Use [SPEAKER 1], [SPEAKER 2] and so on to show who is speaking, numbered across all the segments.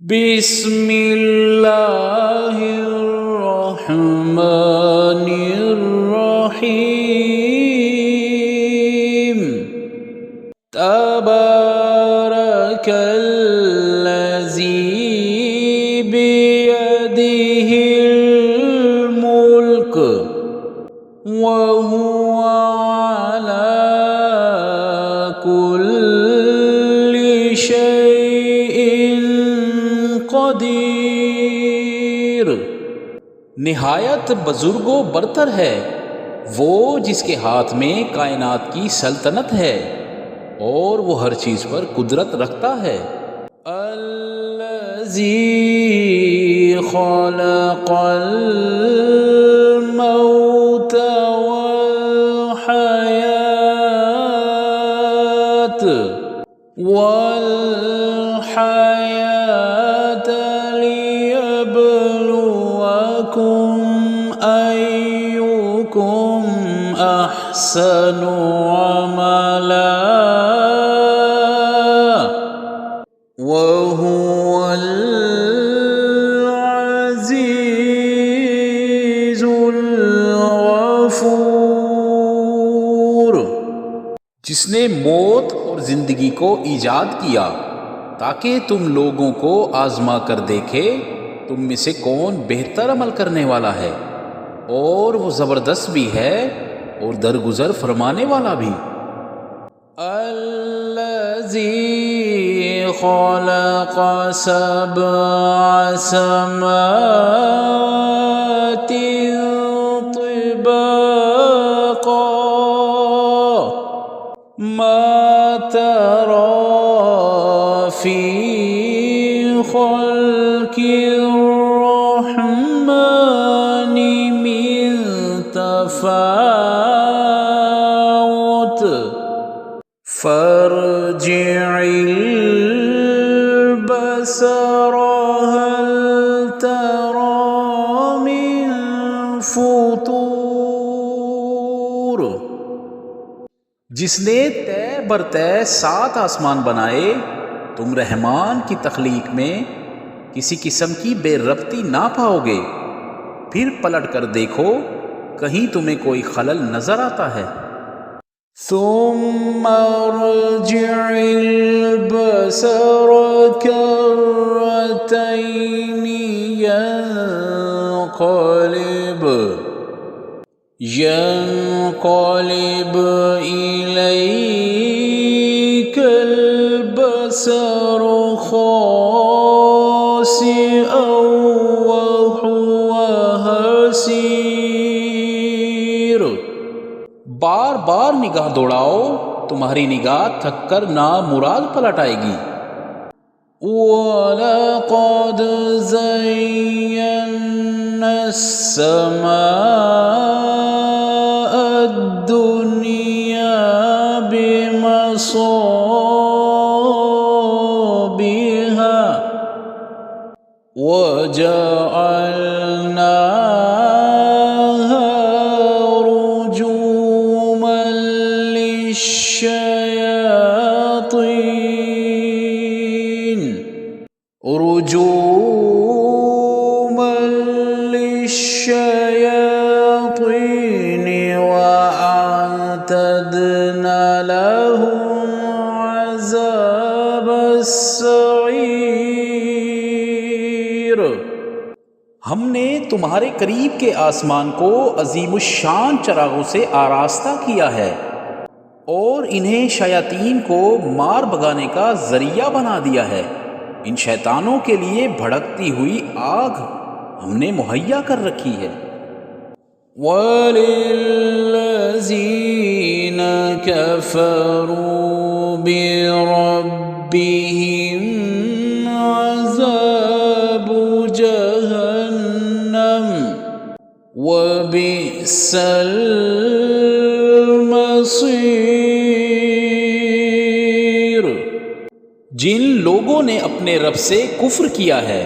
[SPEAKER 1] बिस्मिल्लाहिर्रहमानिर्रहीम। तबारकल्लज़ी बियदिहिल मुल्क व हुवा अला कुल्लि शैइन क़दीर। निहायत बुजुर्गो बरतर है वो जिसके हाथ में कायनात की सल्तनत है और वो हर चीज़ पर कुदरत रखता है। अल्लज़ी खलक़ल मौत वल हयात लियब्लुवकुम अय्युकुम अहसनु अमला वहुवल अज़ीज़ुल गफ़ूर। जिसने मौत और ज़िंदगी को ईजाद किया ताकि तुम लोगों को आजमा कर देखे तुम में से कौन बेहतर अमल करने वाला है, और वो ज़बरदस्त भी है और दरगुजर फरमाने वाला भी। अल्लज़ी खलक़ सबअ समावातिन तिबाक़ा मा तरा फ़ी ख़ल्क़िर्रहमानि मिन तफ़ावुत फ़र्जिइल बसर हल तरा मिन फ़ुतूर। जिसने तय बरतय 7 आसमान बनाए तुम रहमान की तख्लीक में किसी किस्म की बेरब्ती ना पाओगे, फिर पलट कर देखो कहीं तुम्हें कोई खलल नजर आता है। सुम्मा अर्जिइल बसर कर्रतैनि यन्क़लिब इलैकल बसरु ख़ासिअन व हुवा हसीर। बार बार निगाह दौड़ाओ तुम्हारी निगाह थक कर ना मुराद पलट आएगी। वलक़द ज़य्यना अस्समाअद्दुनिया बिमसाबिहा वजअलनाहा रुजुमन लिश्शयातीन वअअतदना लहुम अज़ाबस्सईर। हमने तुम्हारे करीब के आसमान को अजीमुश्शान चरागों से आरास्ता किया है और इन्हें शयातीन को मार भगाने का जरिया बना दिया है। इन शैतानों के लिए भड़कती हुई आग हमने मुहैया कर रखी है। वलिल्लज़ीना कफ़रू बिरब्बिहिम अज़ाबु जहन्नम वबिअसल मसीर। जिन लोगों ने अपने रब से कुफ्र किया है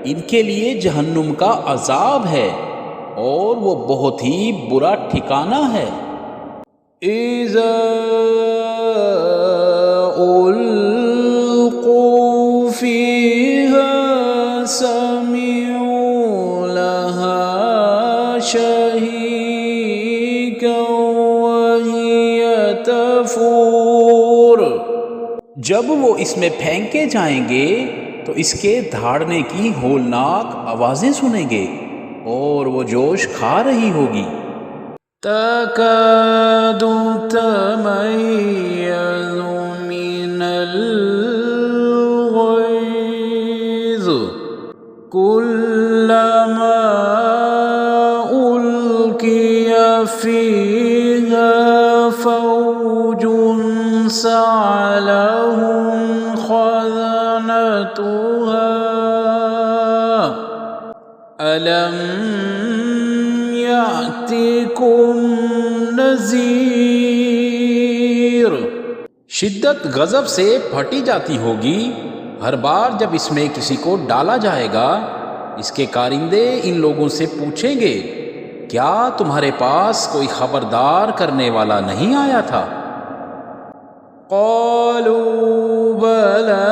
[SPEAKER 1] इनके लिए जहन्नुम का अजाब है और वो बहुत ही बुरा ठिकाना है। इज़ा उल्क़ू फ़ीहा فسمعوا لها شهيقا وهي تفور। जब वो इसमें फेंके जाएंगे तो इसके धाड़ने की होलनाक आवाज़ें सुनेंगे और वो जोश खा रही होगी। तकादु तमय्यज़ु मिनल गैज़ कुल्लमा उल्किया फ़ीहा फ़ौजुन सअलहुम ख़ज़नतुहा अलम यातिकुम नज़ीर। शिद्दत गज़ब से फटी जाती होगी हर बार जब इसमें किसी को डाला जाएगा। इसके कारिंदे इन लोगों से पूछेंगे, क्या तुम्हारे पास कोई खबरदार करने वाला नहीं आया था? क़ालू बला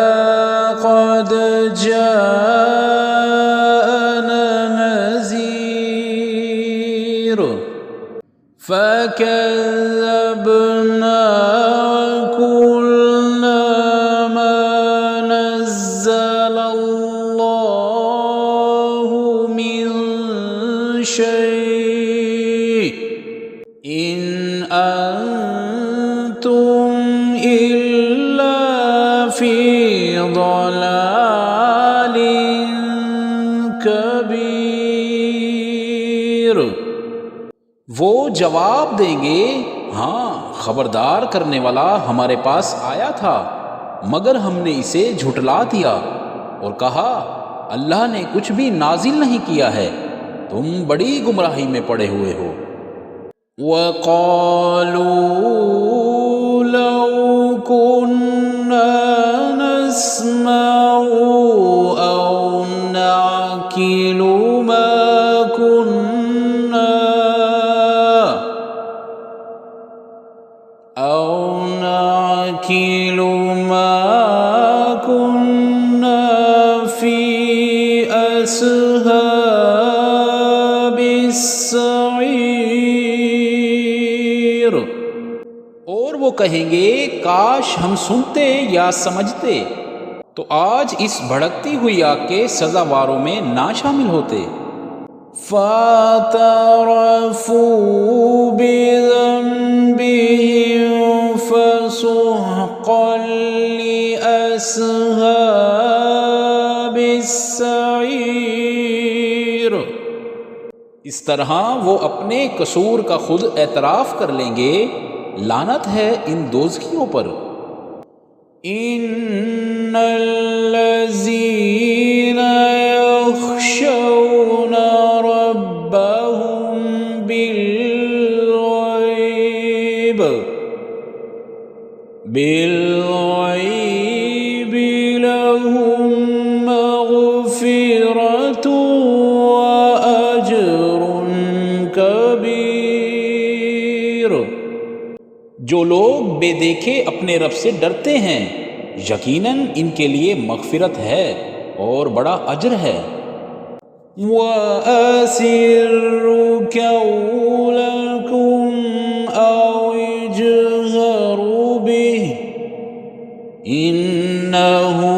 [SPEAKER 1] क़द जाअना नज़ीर फ़कज़्ज़बना वक़ुलना मा नज़्ज़लल्लाहु मिन शै इन अंतुम इल्ला फ़ी ज़लालिन कबीर। वो जवाब देंगे, हाँ खबरदार करने वाला हमारे पास आया था मगर हमने इसे झुटला दिया और कहा अल्लाह ने कुछ भी नाजिल नहीं किया है, तुम बड़ी गुमराही में पड़े हुए हो। वक़ालू लौ कुन्ना नस्मअु औ नअक़िलु मा कुन्ना फ़ी अस्हाबिस सईर। और वो कहेंगे, काश हम सुनते या समझते तो आज इस भड़कती हुई आग के सजावारों में ना शामिल होते। फ़अतरफ़ू बिज़ंबिहिम फ़सुहक़न लिअस्हाबिस सईर। इस तरह वो अपने कसूर का खुद एतराफ़ कर लेंगे, लानत है इन दोज़खियों पर। इन्नल्लज़ीना यख़शौना रब्बहुम बिलग़ैब लहुम मग़फ़िरतुन व अज्रुन कबीर। जो लोग बेदेखे अपने रब से डरते हैं, यकीनन इनके लिए मग़फ़िरत है और बड़ा अज्र है। वअसिर्रु क़ौलकुम औ इजहरु बिहि इन्नहु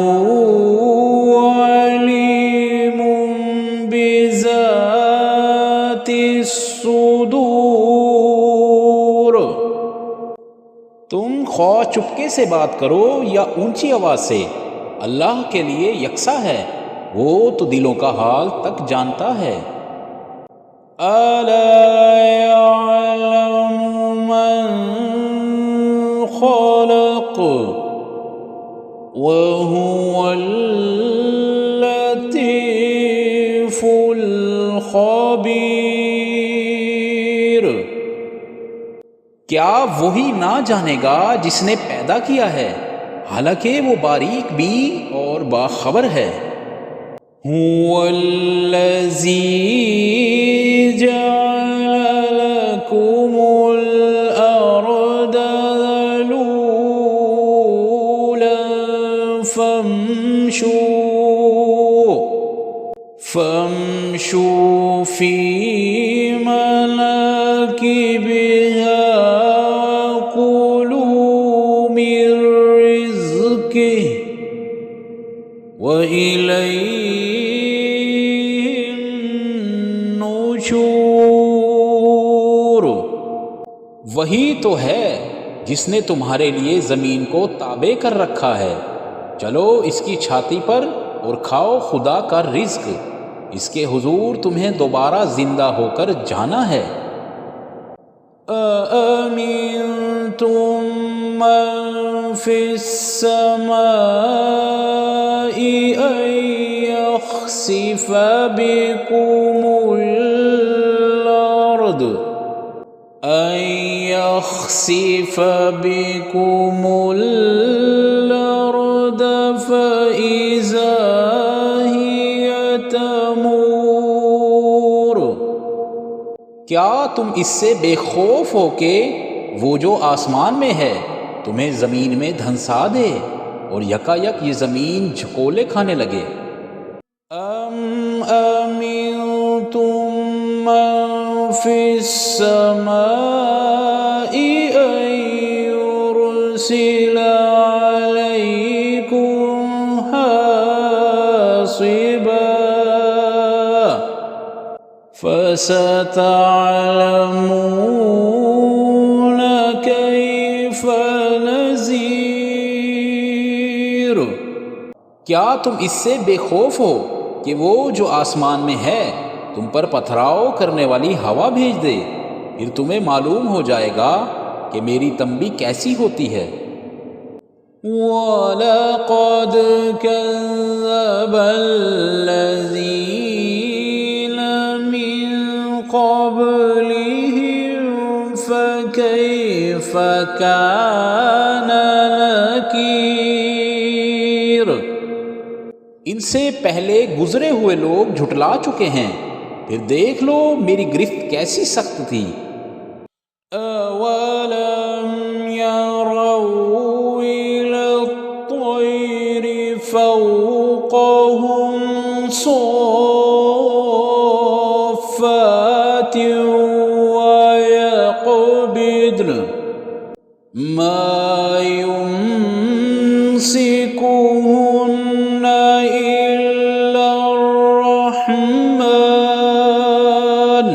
[SPEAKER 1] अलीमुम बिज़ातिस सुदूर। तुम ख्वाह चुपके से बात करो या ऊंची आवाज़ से, अल्लाह के लिए यकसा है, वो तो दिलों का हाल तक जानता है। अला यअलमु मन खलक़ व हुवल लतीफुल खबीर। क्या वही ना जानेगा जिसने पैदा किया है, हालांकि वो बारीक भी और बाखबर है। हुवल्लज़ी जअल लकुमुल अर्द ज़लूलन फम्शू फमशू फी मनाकिबिहा कुलू मिर रिज़्किही व इलैहिन नुशूर। वही तो है जिसने तुम्हारे लिए ज़मीन को ताबे कर रखा है। चलो इसकी छाती पर और खाओ खुदा का रिज़्क। इसके हुजूर तुम्हें दोबारा जिंदा होकर जाना है। अअमिनतुम मन फिस्समाइ अन यख्सिफ बिकुमुल अर्द अन यख्सिफ बिकुमुल अर्द फइज़ा हिय तमूर। क्या तुम इससे बेखौफ हो के वो जो आसमान में है तुम्हें ज़मीन में धंसा दे और यकायक ये ज़मीन झकोले खाने लगे। अम अमिनतुम मन फिस्समाइ अन युरसिला अलैकुम हासिबा फसतअलमून कैफ नज़ीर। क्या तुम इससे बेखौफ हो कि वो जो आसमान में है तुम पर पथराव करने वाली हवा भेज दे, फिर तुम्हें मालूम हो जाएगा कि मेरी तंबी कैसी होती है। वलक़द कज़्ज़बल्लज़ीन मिन क़ब्लिहिम फ़कैफ़ कान नकीर। इनसे पहले गुजरे हुए लोग झुटला चुके हैं, फिर देख लो मेरी गिरफ्त कैसी सख्त थी। अवलम यरौ इलत-तयरि फ़ौक़हुम सफ़्फ़ातिन व यक़बिद्न मा युम्सिकुहुन्न इल्ला अर्रहमान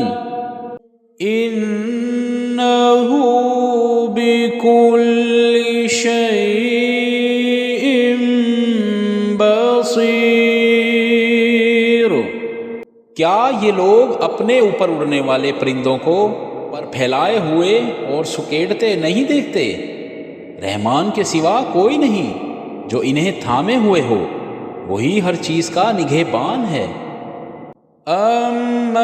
[SPEAKER 1] इन्नहु बिकुल्लि शैइन बसीर। क्या ये लोग अपने ऊपर उड़ने वाले परिंदों को पर फैलाए हुए और सुकेड़ते नहीं देखते? रहमान के सिवा कोई नहीं जो इन्हें थामे हुए हो, वही हर चीज़ का निगहबान है। अम्मन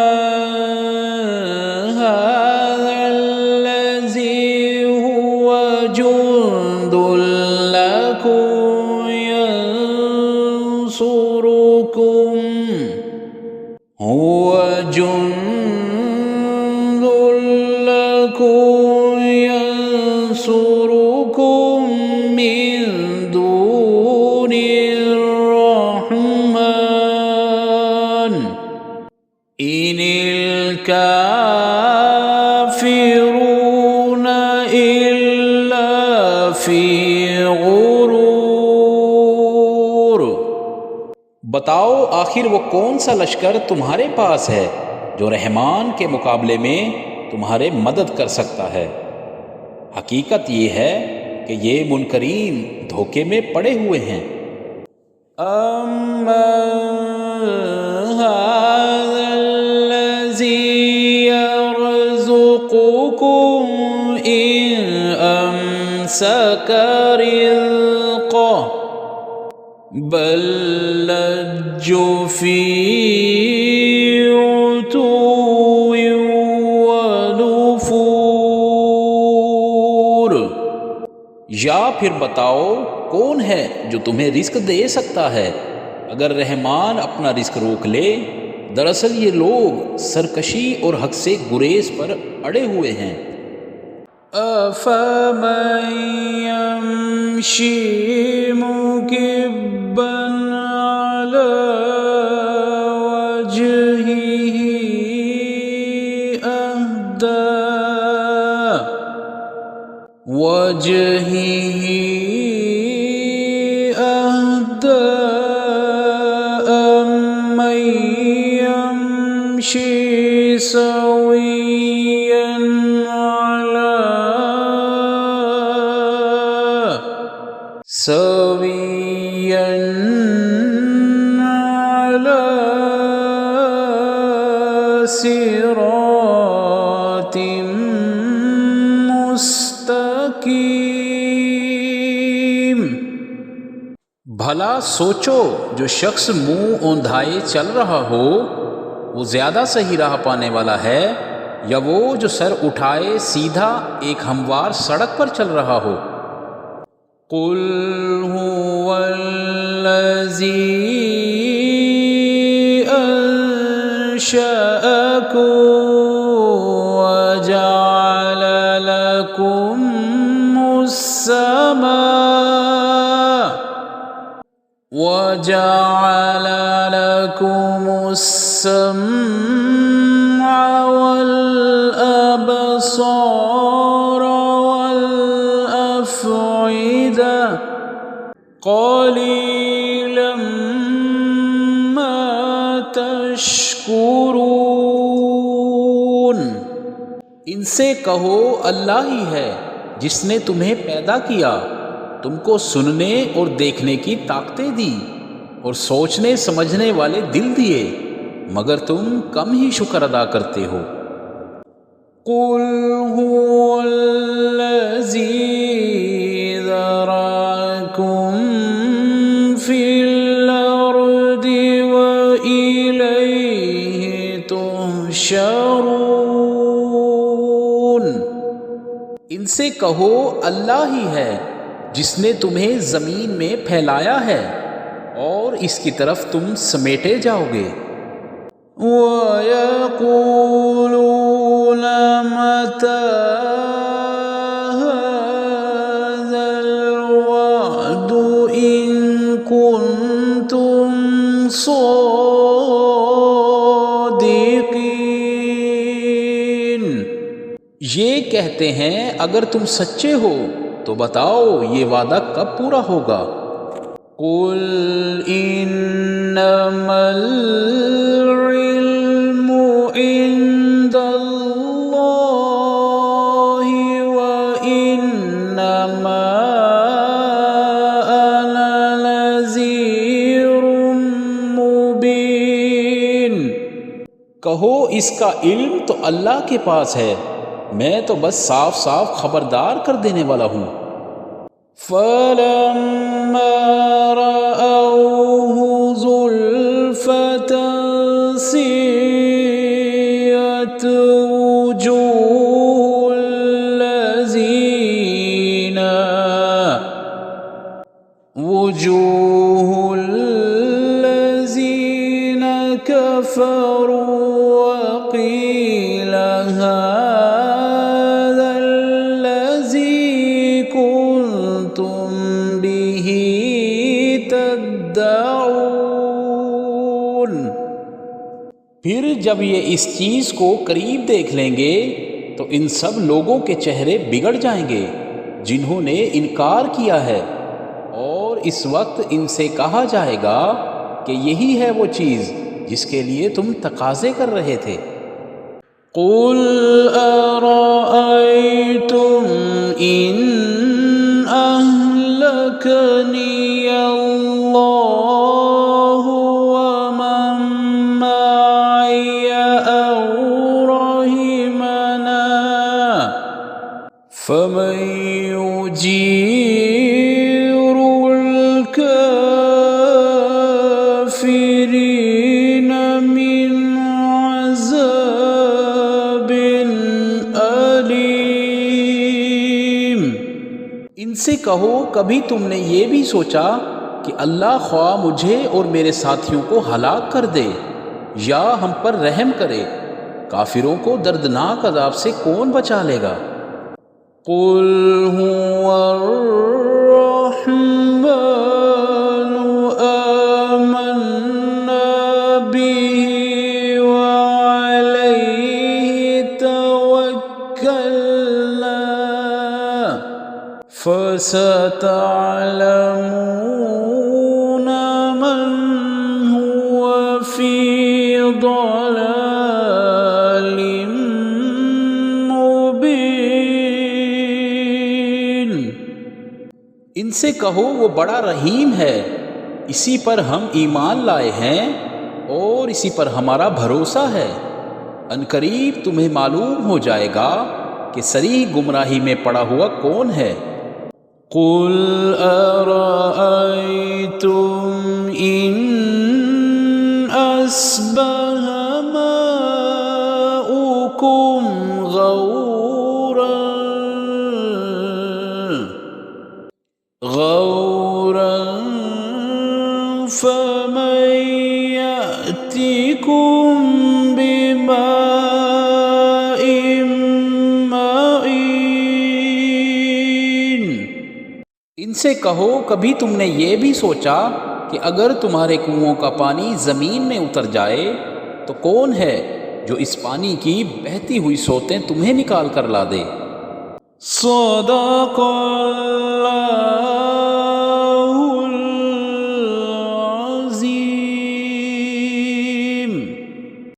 [SPEAKER 1] हाज़ाल्लज़ी हुवा जुंदुल लकुम यंसुरुकुम हुवा जुंदुल लकुम यंसुरुकुम मिन दूनिर रहमान इनिल काफिरून इल्ला फी गुरूर। बताओ आखिर वो कौन सा लश्कर तुम्हारे पास है जो रहमान के मुकाबले में तुम्हारे मदद कर सकता है? हकीकत ये है कि ये मुनकरीन धोखे में पड़े हुए हैं। अम्मन हाज़ाल्लज़ी यरज़ुकुकुम इन अमसक रिज़्क़ह बल लज्जू फ़ी उतुव्विन व नुफ़ूर। या फिर बताओ कौन है जो तुम्हें रिस्क दे सकता है अगर रहमान अपना रिस्क रोक ले? दरअसल ये लोग सरकशी और हक से गुरेज पर अड़े हुए हैं। अफ़मन यम्शी मुकिब्बन अला وجهه أهدى أمن يمشي سويا على صراط मुस्तकीम। भला सोचो, जो शख्स मुंह औंधाए चल रहा हो वो ज़्यादा सही राह पाने वाला है, या वो जो सर उठाए सीधा एक हमवार सड़क पर चल रहा हो। कुल हुवल्लज़ी अंशअकुम वजअल लकुमुस्समअ वल-अबसार वल-अफ़इदा क़लीलन मा तशकुरून। इनसे कहो, अल्लाह ही है जिसने तुम्हें पैदा किया, तुमको सुनने और देखने की ताकतें दी और सोचने समझने वाले दिल दिए, मगर तुम कम ही शुक्र अदा करते हो। कुल हुवल्लज़ी ज़रअकुम फ़िल अर्दि व इलैहि तुहशरून। इनसे कहो, अल्लाह ही है जिसने तुम्हें ज़मीन में फैलाया है और इसकी तरफ तुम समेटे जाओगे। वयक़ूलून मता हाज़ल वअदु इन कुन्तुम सादिक़ीन। ये कहते हैं, अगर तुम सच्चे हो तो बताओ ये वादा कब पूरा होगा। कुल इन्नमल इल्मु इंदल्लाहि व इन्नमा अना नज़ीरुम मुबीन। कहो, इसका इल्म तो अल्लाह के पास है, मैं तो बस साफ साफ खबरदार कर देने वाला हूँ। फलम्मा रअऊहु ज़ुल्फ़तन सिय्यत वुजूहुल्लज़ीन कफ़रू वक़ील हाज़ाल्लज़ी कुन्तुम बिही तद्दऊन। फिर जब ये इस चीज़ को करीब देख लेंगे तो इन सब लोगों के चेहरे बिगड़ जाएंगे जिन्होंने इनकार किया है, और इस वक्त इनसे कहा जाएगा कि यही है वो चीज़ जिसके लिए तुम तकाज़े कर रहे थे। कुल अरअयतुम इन अहलकनियल्लाहु व मन मअय औ रहिमना फमन युजीरुल काफिरीन मिन अज़ाबिन अलीम। इनसे कहो, कभी तुमने ये भी सोचा कि अल्लाह ख्वाह मुझे और मेरे साथियों को हलाक कर दे या हम पर रहम करे, काफिरों को दर्दनाक अज़ाब से कौन बचा लेगा। कुल हुवर्रहमानु आमन्ना बिही व अलैहि तवक्कलना वसतअलमून मन हुव फी ضलालिम मुबीन। इनसे कहो वो बड़ा रहीम है, इसी पर हम ईमान लाए हैं और इसी पर हमारा भरोसा है। अनकरीब तुम्हें मालूम हो जाएगा कि सरीह गुमराही में पड़ा हुआ कौन है। कुल अरअयतुम इन अस्बह माउकुम गौरन फमन यअतिकुम बिमाइन मईन। इनसे कहो कभी तुमने ये भी सोचा कि अगर तुम्हारे कुओं का पानी ज़मीन में उतर जाए तो कौन है जो इस पानी की बहती हुई सोतें तुम्हें निकाल कर ला दे। सदक़ल्लाहुल